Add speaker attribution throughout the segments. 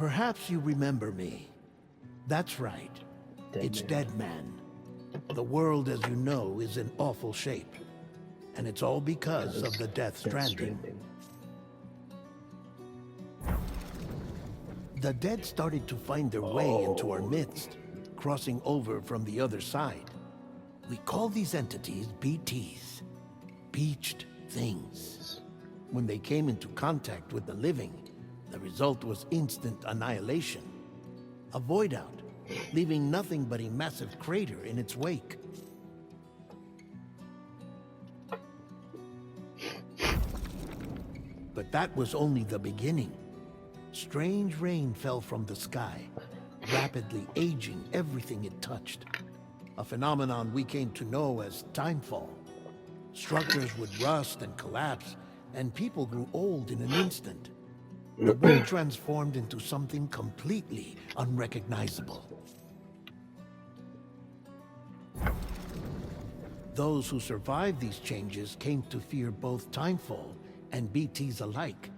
Speaker 1: Perhaps you remember me. That's right. It's Dead Man. The world, as you know, is in awful shape. And it's all because of the Death Stranding. The dead started to find their way into our midst, crossing over from the other side. We call these entities BTs, Beached Things. When they came into contact with the living, the result was instant annihilation. A void out, leaving nothing but a massive crater in its wake. But that was only the beginning. Strange rain fell from the sky, rapidly aging everything it touched. A phenomenon we came to know as timefall. Structures would rust and collapse, and people grew old in an instant. The world transformed into something completely unrecognizable. Those who survived these changes came to fear both timefall and BTs alike.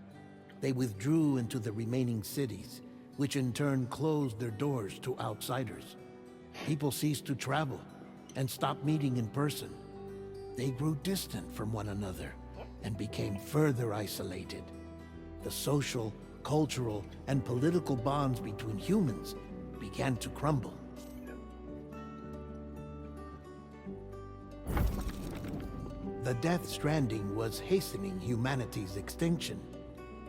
Speaker 1: They withdrew into the remaining cities, which in turn closed their doors to outsiders. People ceased to travel and stopped meeting in person. They grew distant from one another and became further isolated. The social, cultural, and political bonds between humans began to crumble. The Death Stranding was hastening humanity's extinction.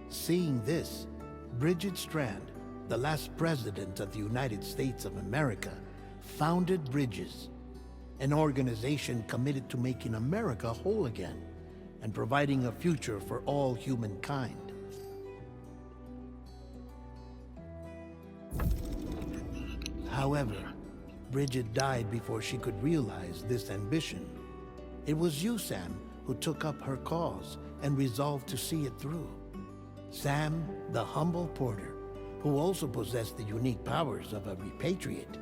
Speaker 1: Seeing this, Bridget Strand, the last president of the United States of America, founded Bridges, an organization committed to making America whole again and providing a future for all humankind. However, Bridget died before she could realize this ambition. It was you, Sam, who took up her cause and resolved to see it through. Sam, the humble porter, who also possessed the unique powers of a repatriate.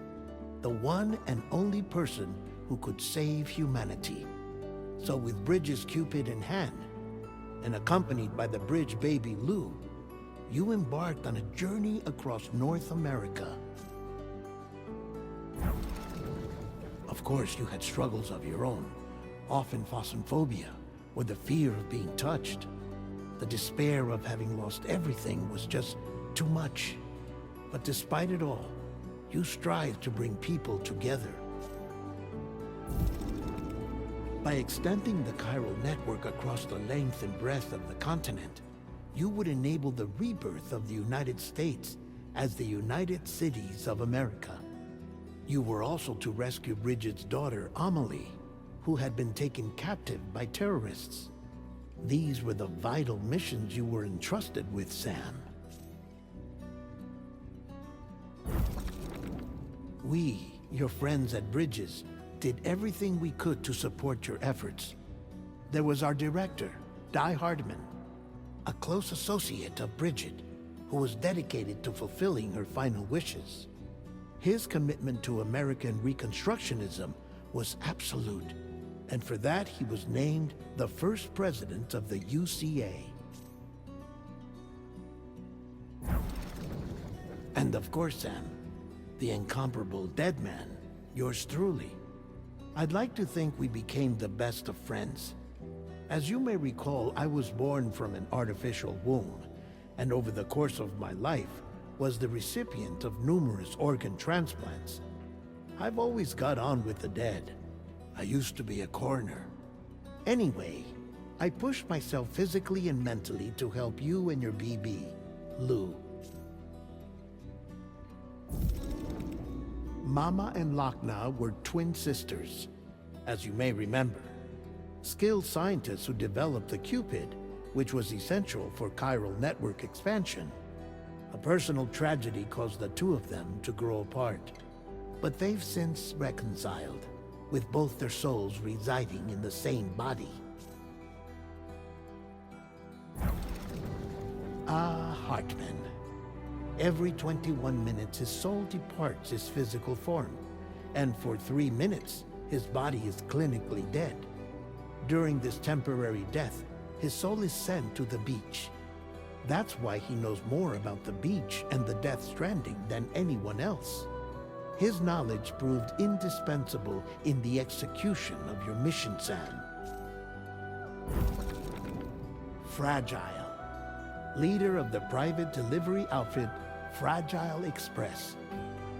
Speaker 1: The one and only person who could save humanity. So with Bridges' Cupid in hand, and accompanied by the bridge baby Lou, you embarked on a journey across North America. Of course, you had struggles of your own, often phasmophobia, or the fear of being touched. The despair of having lost everything was just too much. But despite it all, you strive to bring people together. By extending the chiral network across the length and breadth of the continent, you would enable the rebirth of the United States as the United Cities of America. You were also to rescue Bridget's daughter, Amelie, who had been taken captive by terrorists. These were the vital missions you were entrusted with, Sam. We, your friends at Bridges, did everything we could to support your efforts. There was our director, Di Hardman, a close associate of Bridget, who was dedicated to fulfilling her final wishes. His commitment to American Reconstructionism was absolute, and for that he was named the first president of the UCA. And of course, Sam, the incomparable Dead Man, yours truly. I'd like to think we became the best of friends. As you may recall, I was born from an artificial womb, and over the course of my life, was the recipient of numerous organ transplants. I've always got on with the dead. I used to be a coroner. Anyway, I pushed myself physically and mentally to help you and your BB, Lou. Mama and Lochna were twin sisters, as you may remember. Skilled scientists who developed the Cupid, which was essential for chiral network expansion. A personal tragedy caused the two of them to grow apart. But they've since reconciled, with both their souls residing in the same body. Ah, Hartman. Every 21 minutes his soul departs his physical form, and for 3 minutes his body is clinically dead. During this temporary death, his soul is sent to the beach. That's why he knows more about the beach and the Death Stranding than anyone else. His knowledge proved indispensable in the execution of your mission, Sam. Fragile, leader of the private delivery outfit Fragile Express.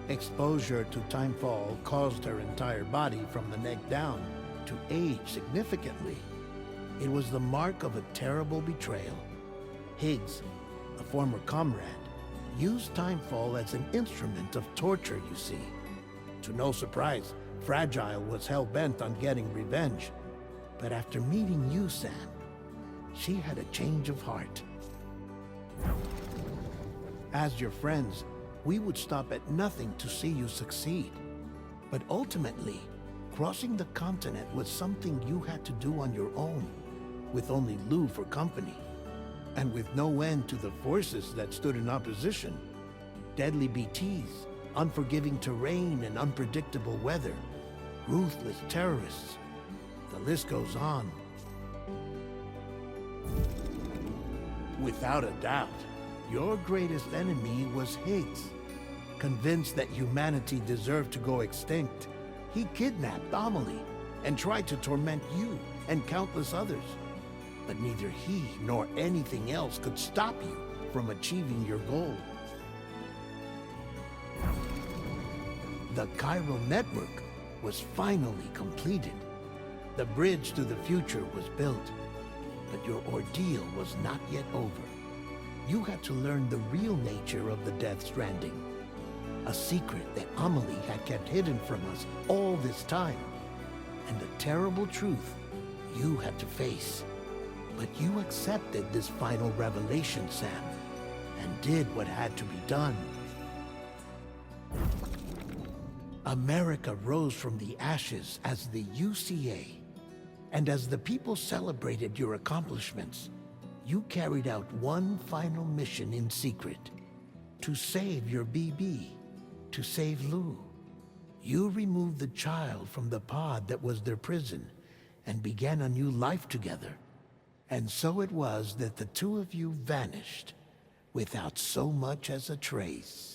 Speaker 1: Exposure to timefall caused her entire body from the neck down to age significantly. It was the mark of a terrible betrayal. Higgs, a former comrade, used timefall as an instrument of torture, you see. To no surprise, Fragile was hell-bent on getting revenge. But after meeting you, Sam, she had a change of heart. As your friends, we would stop at nothing to see you succeed. But ultimately, crossing the continent was something you had to do on your own, with only Lou for company, and with no end to the forces that stood in opposition. Deadly BTs, unforgiving terrain and unpredictable weather, ruthless terrorists. The list goes on. Without a doubt, your greatest enemy was Higgs. Convinced that humanity deserved to go extinct, he kidnapped Amelie and tried to torment you and countless others. But neither he nor anything else could stop you from achieving your goal. The chiral network was finally completed. The bridge to the future was built, but your ordeal was not yet over. You had to learn the real nature of the Death Stranding, a secret that Amelie had kept hidden from us all this time, and a terrible truth you had to face. But you accepted this final revelation, Sam, and did what had to be done. America rose from the ashes as the UCA, and as the people celebrated your accomplishments, you carried out one final mission in secret, to save your BB, to save Lou. You removed the child from the pod that was their prison and began a new life together. And so it was that the two of you vanished without so much as a trace.